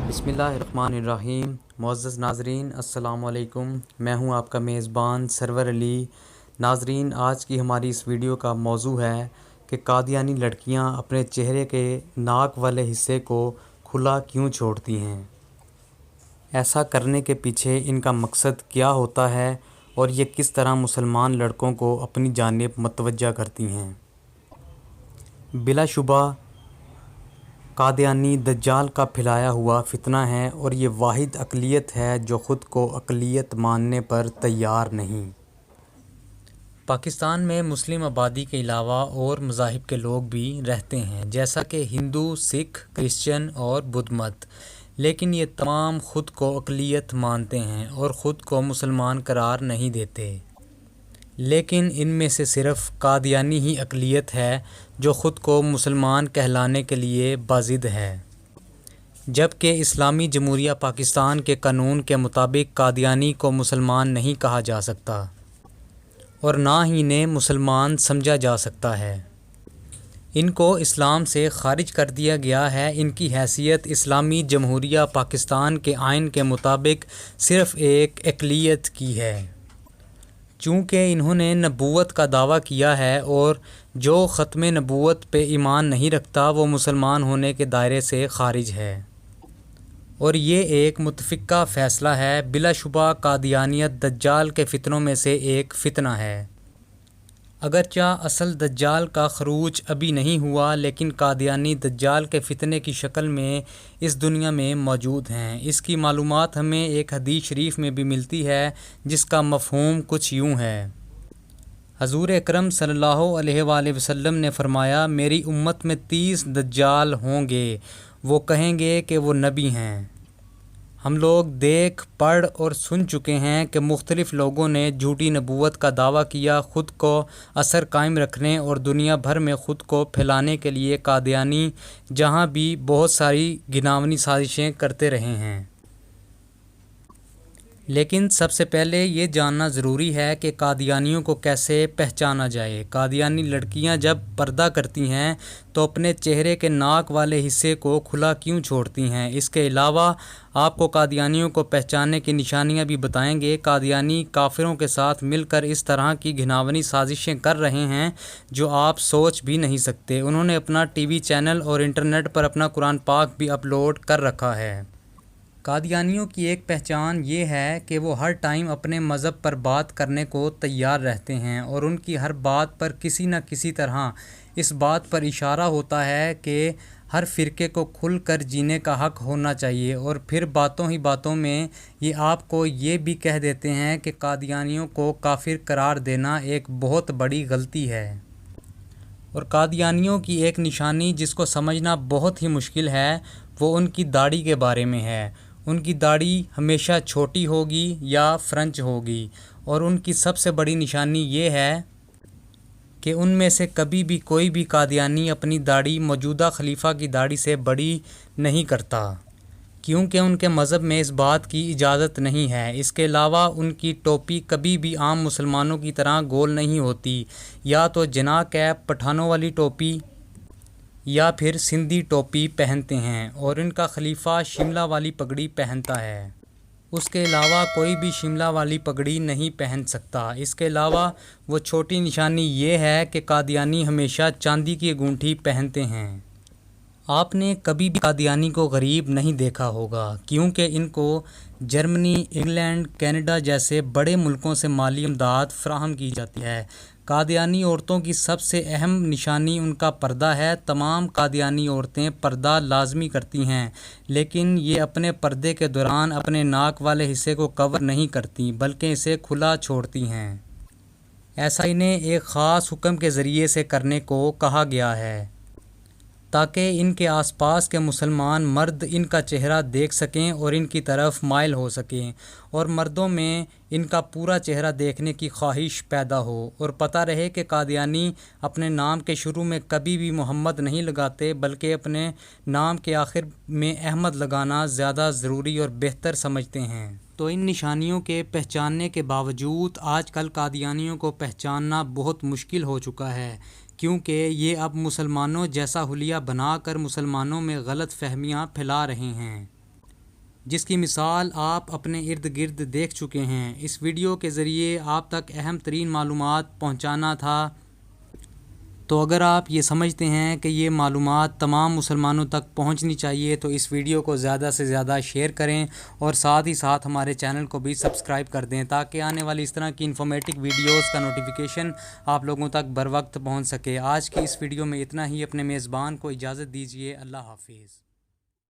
بسم اللہ الرحمن الرحیم۔ معزز ناظرین السلام علیکم، میں ہوں آپ کا میزبان سرور علی۔ ناظرین، آج کی ہماری اس ویڈیو کا موضوع ہے کہ قادیانی لڑکیاں اپنے چہرے کے ناک والے حصے کو کھلا کیوں چھوڑتی ہیں، ایسا کرنے کے پیچھے ان کا مقصد کیا ہوتا ہے اور یہ کس طرح مسلمان لڑکوں کو اپنی جانب متوجہ کرتی ہیں۔ بلا شبہ قادیانی دجال کا پھیلایا ہوا فتنہ ہے اور یہ واحد اقلیت ہے جو خود کو اقلیت ماننے پر تیار نہیں۔ پاکستان میں مسلم آبادی کے علاوہ اور مذاہب کے لوگ بھی رہتے ہیں، جیسا کہ ہندو، سکھ، کرسچن اور بدھ مت، لیکن یہ تمام خود کو اقلیت مانتے ہیں اور خود کو مسلمان قرار نہیں دیتے۔ لیکن ان میں سے صرف قادیانی ہی اقلیت ہے جو خود کو مسلمان کہلانے کے لیے باضد ہے، جبکہ اسلامی جمہوریہ پاکستان کے قانون کے مطابق قادیانی کو مسلمان نہیں کہا جا سکتا اور نہ ہی انہیں مسلمان سمجھا جا سکتا ہے۔ ان کو اسلام سے خارج کر دیا گیا ہے۔ ان کی حیثیت اسلامی جمہوریہ پاکستان کے آئین کے مطابق صرف ایک اقلیت کی ہے، چونکہ انہوں نے نبوت کا دعویٰ کیا ہے اور جو ختم نبوت پہ ایمان نہیں رکھتا وہ مسلمان ہونے کے دائرے سے خارج ہے، اور یہ ایک متفقہ فیصلہ ہے۔ بلا شبہ قادیانیت دجال کے فتنوں میں سے ایک فتنہ ہے۔ اگرچہ اصل دجال کا خروج ابھی نہیں ہوا، لیکن قادیانی دجال کے فتنے کی شکل میں اس دنیا میں موجود ہیں۔ اس کی معلومات ہمیں ایک حدیث شریف میں بھی ملتی ہے، جس کا مفہوم کچھ یوں ہے۔ حضور اکرم صلی اللہ علیہ وآلہ وسلم نے فرمایا، میری امت میں 30 دجال ہوں گے، وہ کہیں گے کہ وہ نبی ہیں۔ ہم لوگ دیکھ، پڑھ اور سن چکے ہیں کہ مختلف لوگوں نے جھوٹی نبوت کا دعویٰ کیا، خود کو اثر قائم رکھنے اور دنیا بھر میں خود کو پھیلانے کے لیے قادیانی جہاں بھی بہت ساری گھناؤنی سازشیں کرتے رہے ہیں۔ لیکن سب سے پہلے یہ جاننا ضروری ہے کہ قادیانیوں کو کیسے پہچانا جائے۔ قادیانی لڑکیاں جب پردہ کرتی ہیں تو اپنے چہرے کے ناک والے حصے کو کھلا کیوں چھوڑتی ہیں؟ اس کے علاوہ آپ کو قادیانیوں کو پہچاننے کی نشانیاں بھی بتائیں گے۔ قادیانی کافروں کے ساتھ مل کر اس طرح کی گھناؤنی سازشیں کر رہے ہیں جو آپ سوچ بھی نہیں سکتے۔ انہوں نے اپنا ٹی وی چینل اور انٹرنیٹ پر اپنا قرآن پاک بھی اپلوڈ کر رکھا ہے۔ قادیانیوں کی ایک پہچان یہ ہے کہ وہ ہر ٹائم اپنے مذہب پر بات کرنے کو تیار رہتے ہیں اور ان کی ہر بات پر کسی نہ کسی طرح اس بات پر اشارہ ہوتا ہے کہ ہر فرقے کو کھل کر جینے کا حق ہونا چاہیے، اور پھر باتوں ہی باتوں میں یہ آپ کو یہ بھی کہہ دیتے ہیں کہ قادیانیوں کو کافر قرار دینا ایک بہت بڑی غلطی ہے۔ اور قادیانیوں کی ایک نشانی جس کو سمجھنا بہت ہی مشکل ہے وہ ان کی داڑھی کے بارے میں ہے۔ ان کی داڑھی ہمیشہ چھوٹی ہوگی یا فرنچ ہوگی، اور ان کی سب سے بڑی نشانی یہ ہے کہ ان میں سے کبھی بھی کوئی بھی قادیانی اپنی داڑھی موجودہ خلیفہ کی داڑھی سے بڑی نہیں کرتا، کیونکہ ان کے مذہب میں اس بات کی اجازت نہیں ہے۔ اس کے علاوہ ان کی ٹوپی کبھی بھی عام مسلمانوں کی طرح گول نہیں ہوتی، یا تو جناح کیپ پٹھانوں والی ٹوپی یا پھر سندھی ٹوپی پہنتے ہیں، اور ان کا خلیفہ شملہ والی پگڑی پہنتا ہے۔ اس کے علاوہ کوئی بھی شملہ والی پگڑی نہیں پہن سکتا۔ اس کے علاوہ وہ چھوٹی نشانی یہ ہے کہ قادیانی ہمیشہ چاندی کی انگوٹھی پہنتے ہیں۔ آپ نے کبھی بھی قادیانی کو غریب نہیں دیکھا ہوگا، کیونکہ ان کو جرمنی، انگلینڈ، کینیڈا جیسے بڑے ملکوں سے مالی امداد فراہم کی جاتی ہے۔ قادیانی عورتوں کی سب سے اہم نشانی ان کا پردہ ہے۔ تمام قادیانی عورتیں پردہ لازمی کرتی ہیں، لیکن یہ اپنے پردے کے دوران اپنے ناک والے حصے کو کور نہیں کرتی بلکہ اسے کھلا چھوڑتی ہیں۔ ایسا انہیں ایک خاص حکم کے ذریعے سے کرنے کو کہا گیا ہے تاکہ ان کے آس پاس کے مسلمان مرد ان کا چہرہ دیکھ سکیں اور ان کی طرف مائل ہو سکیں، اور مردوں میں ان کا پورا چہرہ دیکھنے کی خواہش پیدا ہو، اور پتہ رہے کہ قادیانی اپنے نام کے شروع میں کبھی بھی محمد نہیں لگاتے بلکہ اپنے نام کے آخر میں احمد لگانا زیادہ ضروری اور بہتر سمجھتے ہیں۔ تو ان نشانیوں کے پہچاننے کے باوجود آج کل قادیانیوں کو پہچاننا بہت مشکل ہو چکا ہے، کیونکہ یہ اب مسلمانوں جیسا حلیہ بنا کر مسلمانوں میں غلط فہمیاں پھیلا رہے ہیں۔ جس کی مثال آپ اپنے ارد گرد دیکھ چکے ہیں۔ اس ویڈیو کے ذریعے آپ تک اہم ترین معلومات پہنچانا تھا، تو اگر آپ یہ سمجھتے ہیں کہ یہ معلومات تمام مسلمانوں تک پہنچنی چاہیے تو اس ویڈیو کو زیادہ سے زیادہ شیئر کریں اور ساتھ ہی ساتھ ہمارے چینل کو بھی سبسکرائب کر دیں تاکہ آنے والی اس طرح کی انفارمیٹو ویڈیوز کا نوٹیفیکیشن آپ لوگوں تک بر وقت پہنچ سکے۔ آج کی اس ویڈیو میں اتنا ہی۔ اپنے میزبان کو اجازت دیجیے۔ اللہ حافظ۔